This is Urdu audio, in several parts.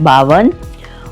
52,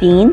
3,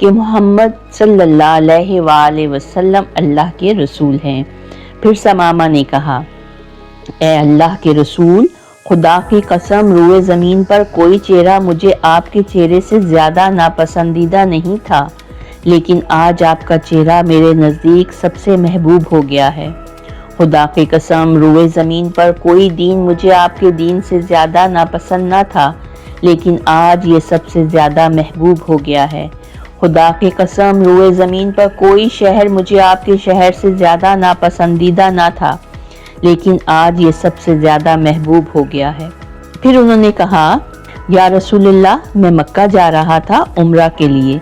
کہ محمد صلی اللہ علیہ وآلہ وسلم اللہ کے رسول ہیں۔ پھر ثمامہ نے کہا، اے اللہ کے رسول، خدا کی قسم روئے زمین پر کوئی چہرہ مجھے آپ کے چہرے سے زیادہ ناپسندیدہ نہیں تھا، لیکن آج آپ کا چہرہ میرے نزدیک سب سے محبوب ہو گیا ہے۔ خدا کی قسم روئے زمین پر کوئی دین مجھے آپ کے دین سے زیادہ ناپسند نہ تھا، لیکن آج یہ سب سے زیادہ محبوب ہو گیا ہے۔ خدا کی قسم روئے زمین پر کوئی شہر مجھے آپ کے شہر سے زیادہ ناپسندیدہ نہ تھا، لیکن آج یہ سب سے زیادہ محبوب ہو گیا ہے۔ پھر انہوں نے کہا، یا رسول اللہ، میں مکہ جا رہا تھا عمرہ کے لیے،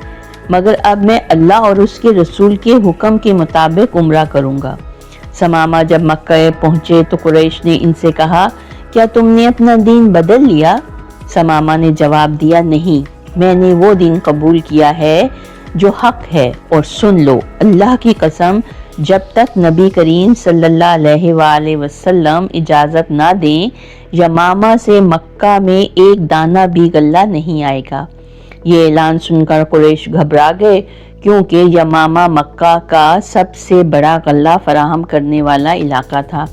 مگر اب میں اللہ اور اس کے رسول کے حکم کے مطابق عمرہ کروں گا۔ ثمامہ جب مکہ پہنچے تو قریش نے ان سے کہا، کیا تم نے اپنا دین بدل لیا؟ ثمامہ نے جواب دیا، نہیں، میں نے وہ دین قبول کیا ہے جو حق ہے، اور سن لو، اللہ کی قسم جب تک نبی کریم صلی اللہ علیہ وآلہ وسلم اجازت نہ دیں، یمامہ سے مکہ میں ایک دانہ بھی غلہ نہیں آئے گا۔ یہ اعلان سن کر قریش گھبرا گئے، کیونکہ یمامہ مکہ کا سب سے بڑا غلہ فراہم کرنے والا علاقہ تھا۔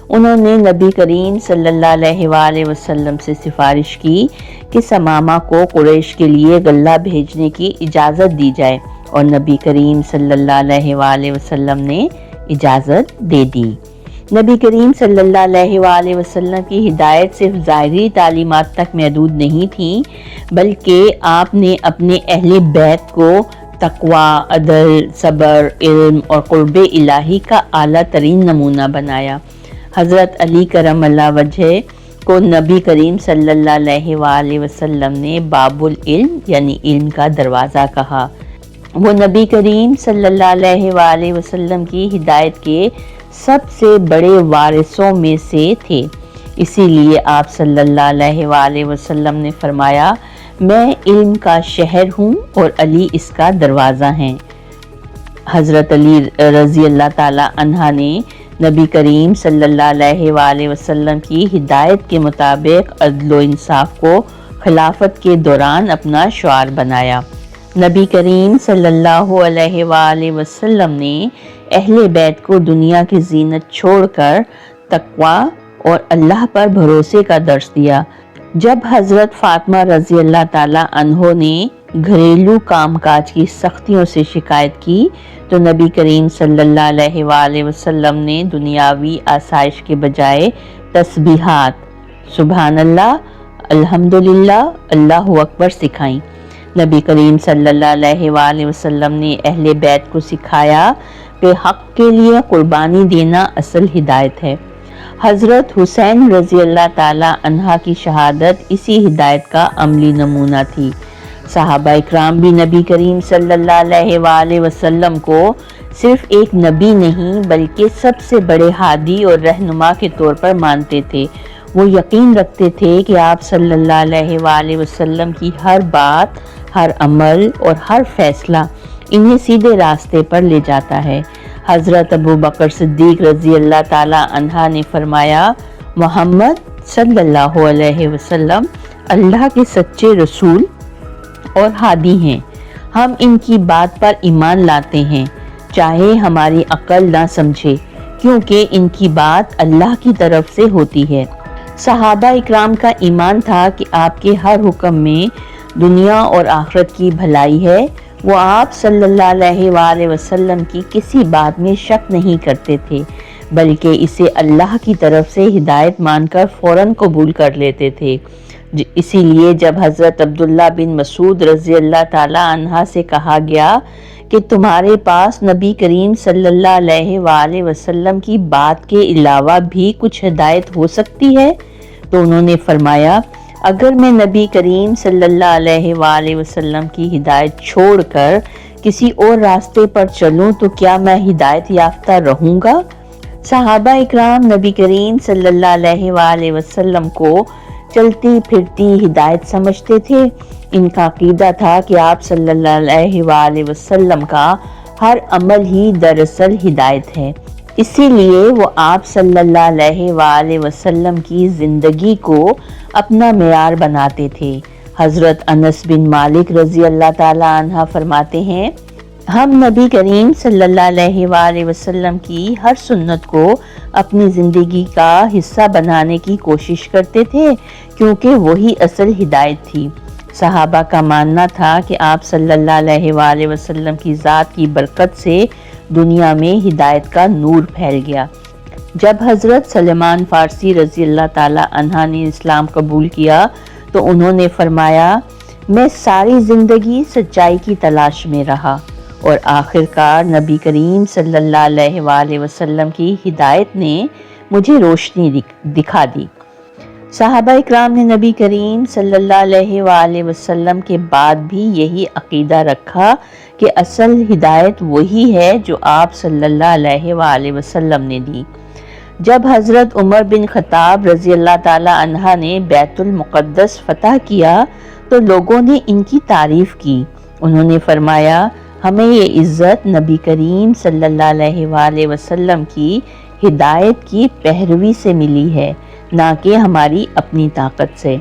انہوں نے نبی کریم صلی اللہ علیہ وآلہ وسلم سے سفارش کی کہ ثمامہ کو قریش کے لیے غلہ بھیجنے کی اجازت دی جائے، اور نبی کریم صلی اللہ علیہ وآلہ وسلم نے اجازت دے دی۔ نبی کریم صلی اللہ علیہ وآلہ وسلم کی ہدایت صرف ظاہری تعلیمات تک محدود نہیں تھی، بلکہ آپ نے اپنے اہل بیت کو تقوی، عدل، صبر، علم اور قرب الہی کا اعلیٰ ترین نمونہ بنایا۔ حضرت علی کرم اللہ وجہ کو نبی کریم صلی اللہ علیہ وآلہ وسلم نے باب العلم یعنی علم کا دروازہ کہا۔ وہ نبی کریم صلی اللہ علیہ وآلہ وسلم کی ہدایت کے سب سے بڑے وارثوں میں سے تھے، اسی لیے آپ صلی اللہ علیہ وآلہ وسلم نے فرمایا، میں علم کا شہر ہوں اور علی اس کا دروازہ ہیں۔ حضرت علی رضی اللہ تعالی عنہ نے نبی کریم صلی اللہ علیہ وآلہ وسلم کی ہدایت کے مطابق عدل و انصاف کو خلافت کے دوران اپنا شعار بنایا۔ نبی کریم صلی اللہ علیہ وآلہ وسلم نے اہل بیت کو دنیا کی زینت چھوڑ کر تقوی اور اللہ پر بھروسے کا درس دیا۔ جب حضرت فاطمہ رضی اللہ تعالی عنہ نے گھریلو کام کاج کی سختیوں سے شکایت کی تو نبی کریم صلی اللہ علیہ وآلہ وسلم نے دنیاوی آسائش کے بجائے تسبیحات، سبحان اللہ، الحمدللہ، اللہ اکبر سکھائیں۔ نبی کریم صلی اللہ علیہ وآلہ وسلم نے اہل بیت کو سکھایا کہ حق کے لیے قربانی دینا اصل ہدایت ہے۔ حضرت حسین رضی اللہ تعالی عنہ کی شہادت اسی ہدایت کا عملی نمونہ تھی۔ صحابہ اکرام بھی نبی کریم صلی اللہ علیہ وآلہ وسلم کو صرف ایک نبی نہیں بلکہ سب سے بڑے ہادی اور رہنما کے طور پر مانتے تھے۔ وہ یقین رکھتے تھے کہ آپ صلی اللہ علیہ وآلہ وسلم کی ہر بات، ہر عمل اور ہر فیصلہ انہیں سیدھے راستے پر لے جاتا ہے۔ حضرت ابو بکر صدیق رضی اللہ تعالی عنہ نے فرمایا، محمد صلی اللہ علیہ وسلم اللہ کے سچے رسول اور ہادی ہیں، ہم ان کی بات پر ایمان لاتے ہیں چاہے ہماری عقل نہ سمجھے، کیونکہ ان کی بات اللہ کی طرف سے ہوتی ہے۔ صحابہ اکرام کا ایمان تھا کہ آپ کے ہر حکم میں دنیا اور آخرت کی بھلائی ہے۔ وہ آپ صلی اللہ علیہ وآلہ وسلم کی کسی بات میں شک نہیں کرتے تھے، بلکہ اسے اللہ کی طرف سے ہدایت مان کر فوراً قبول کر لیتے تھے۔ اسی لیے جب حضرت عبداللہ بن مسعود رضی اللہ تعالی عنہ سے کہا گیا کہ تمہارے پاس نبی کریم صلی اللہ علیہ وآلہ وسلم کی بات کے علاوہ بھی کچھ ہدایت ہو سکتی ہے، تو انہوں نے فرمایا، اگر میں نبی کریم صلی اللہ علیہ وآلہ وسلم کی ہدایت چھوڑ کر کسی اور راستے پر چلوں تو کیا میں ہدایت یافتہ رہوں گا؟ صحابہ اکرام نبی کریم صلی اللہ علیہ وآلہ وسلم کو چلتی پھرتی ہدایت سمجھتے تھے۔ ان کا عقیدہ تھا کہ آپ صلی اللہ علیہ وآلہ وسلم کا ہر عمل ہی دراصل ہدایت ہے، اسی لیے وہ آپ صلی اللہ علیہ وآلہ وسلم کی زندگی کو اپنا معیار بناتے تھے۔ حضرت انس بن مالک رضی اللہ تعالی عنہ فرماتے ہیں، ہم نبی کریم صلی اللہ علیہ وآلہ وسلم کی ہر سنت کو اپنی زندگی کا حصہ بنانے کی کوشش کرتے تھے، کیونکہ وہی اصل ہدایت تھی۔ صحابہ کا ماننا تھا کہ آپ صلی اللہ علیہ وآلہ وسلم کی ذات کی برکت سے دنیا میں ہدایت کا نور پھیل گیا۔ جب حضرت سلمان فارسی رضی اللہ تعالی عنہ نے اسلام قبول کیا تو انہوں نے فرمایا، میں ساری زندگی سچائی کی تلاش میں رہا اور آخر کار نبی کریم صلی اللہ علیہ وآلہ وسلم کی ہدایت نے مجھے روشنی دکھا دی۔ صحابہ اکرام نے نبی کریم صلی اللہ علیہ وآلہ وسلم کے بعد بھی یہی عقیدہ رکھا کہ اصل ہدایت وہی ہے جو آپ صلی اللہ علیہ وآلہ وسلم نے دی۔ جب حضرت عمر بن خطاب رضی اللہ تعالی عنہ نے بیت المقدس فتح کیا تو لوگوں نے ان کی تعریف کی۔ انہوں نے فرمایا، ہمیں یہ عزت نبی کریم صلی اللہ علیہ وآلہ وسلم کی ہدایت کی پیروی سے ملی ہے، نہ کہ ہماری اپنی طاقت سے۔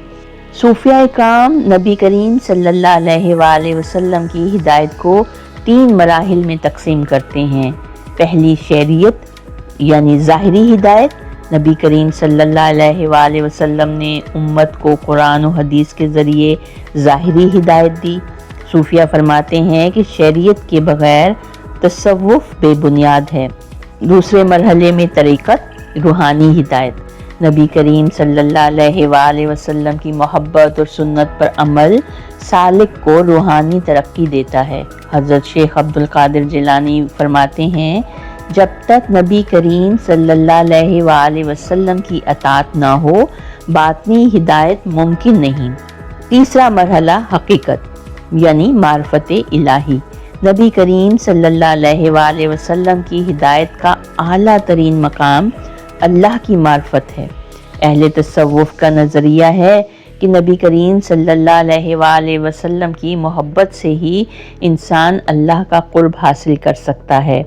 صوفیہ اکرام نبی کریم صلی اللہ علیہ وآلہ وسلم کی ہدایت کو 3 مراحل میں تقسیم کرتے ہیں۔ پہلی شریعت یعنی ظاہری ہدایت، نبی کریم صلی اللہ علیہ وآلہ وسلم نے امت کو قرآن و حدیث کے ذریعے ظاہری ہدایت دی۔ صوفیہ فرماتے ہیں کہ شریعت کے بغیر تصوف بے بنیاد ہے۔ دوسرے مرحلے میں طریقت، روحانی ہدایت، نبی کریم صلی اللہ علیہ وآلہ وسلم کی محبت اور سنت پر عمل سالک کو روحانی ترقی دیتا ہے۔ حضرت شیخ عبد القادر جیلانی فرماتے ہیں، جب تک نبی کریم صلی اللہ علیہ وآلہ وسلم کی اطاعت نہ ہو، باطنی ہدایت ممکن نہیں۔ تیسرا مرحلہ حقیقت یعنی معرفت الہی، نبی کریم صلی اللہ علیہ وآلہ وسلم کی ہدایت کا اعلیٰ ترین مقام اللہ کی معرفت ہے۔ اہل تصوف کا نظریہ ہے کہ نبی کریم صلی اللہ علیہ وآلہ وسلم کی محبت سے ہی انسان اللہ کا قرب حاصل کر سکتا ہے۔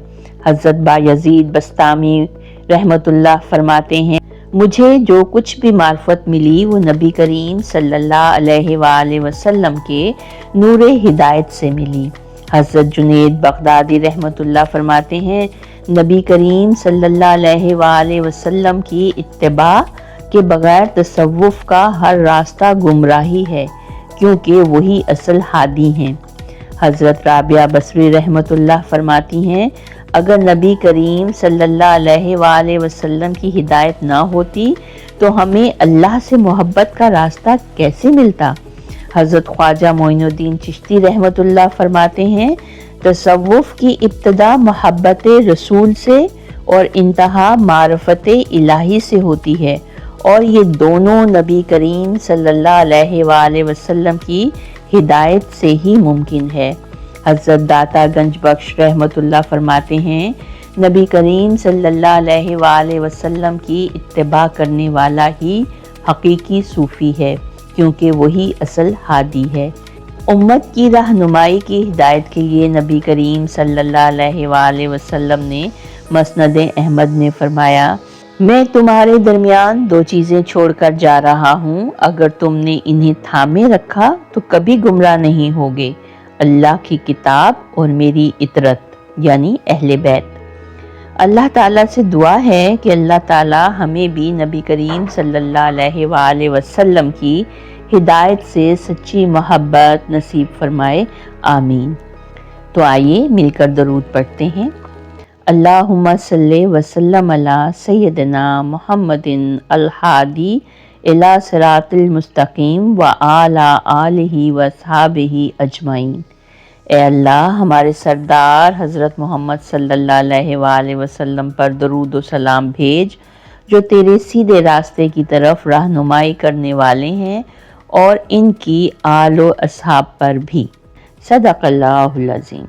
حضرت بایزید بسطامی رحمۃ اللہ فرماتے ہیں، مجھے جو کچھ بھی معرفت ملی وہ نبی کریم صلی اللہ علیہ وآلہ وسلم کے نور ہدایت سے ملی۔ حضرت جنید بغدادی رحمۃ اللہ فرماتے ہیں، نبی کریم صلی اللہ علیہ وآلہ وسلم کی اتباع کے بغیر تصوف کا ہر راستہ گمراہی ہے، کیونکہ وہی اصل ہادی ہیں۔ حضرت رابعہ بصری رحمۃ اللہ فرماتی ہیں، اگر نبی کریم صلی اللہ علیہ وآلہ وسلم کی ہدایت نہ ہوتی تو ہمیں اللہ سے محبت کا راستہ کیسے ملتا؟ حضرت خواجہ معین الدین چشتی رحمۃ اللہ فرماتے ہیں، تصوف کی ابتدا محبت رسول سے اور انتہا معرفت الہی سے ہوتی ہے، اور یہ دونوں نبی کریم صلی اللہ علیہ وآلہ وسلم کی ہدایت سے ہی ممکن ہے۔ حضرت داتا گنج بخش رحمۃ اللہ فرماتے ہیں، نبی کریم صلی اللہ علیہ وآلہ وسلم کی اتباع کرنے والا ہی حقیقی صوفی ہے، کیونکہ وہی اصل ہادی ہے۔ امت کی رہنمائی کی ہدایت کے لیے نبی کریم صلی اللہ علیہ وآلہ وسلم نے مسند احمد میں فرمایا، میں تمہارے درمیان 2 چیزیں چھوڑ کر جا رہا ہوں، اگر تم نے انہیں تھامے رکھا تو کبھی گمراہ نہیں ہوگے، اللہ کی کتاب اور میری اطرت یعنی اہل بیت۔ اللہ تعالیٰ سے دعا ہے کہ اللہ تعالیٰ ہمیں بھی نبی کریم صلی اللہ علیہ وآلہ وسلم کی ہدایت سے سچی محبت نصیب فرمائے، آمین۔ تو آئیے مل کر درود پڑھتے ہیں۔ اللہم صلی وسلم علی سیدنا محمد الہادی الی صراط المستقیم وعلی آلہ واصحابہ اجمعین۔ اے اللہ، ہمارے سردار حضرت محمد صلی اللہ علیہ وآلہ وسلم پر درود و سلام بھیج، جو تیرے سیدھے راستے کی طرف رہنمائی کرنے والے ہیں، اور ان کی آل و اصحاب پر بھی۔ صدق اللہ العظیم۔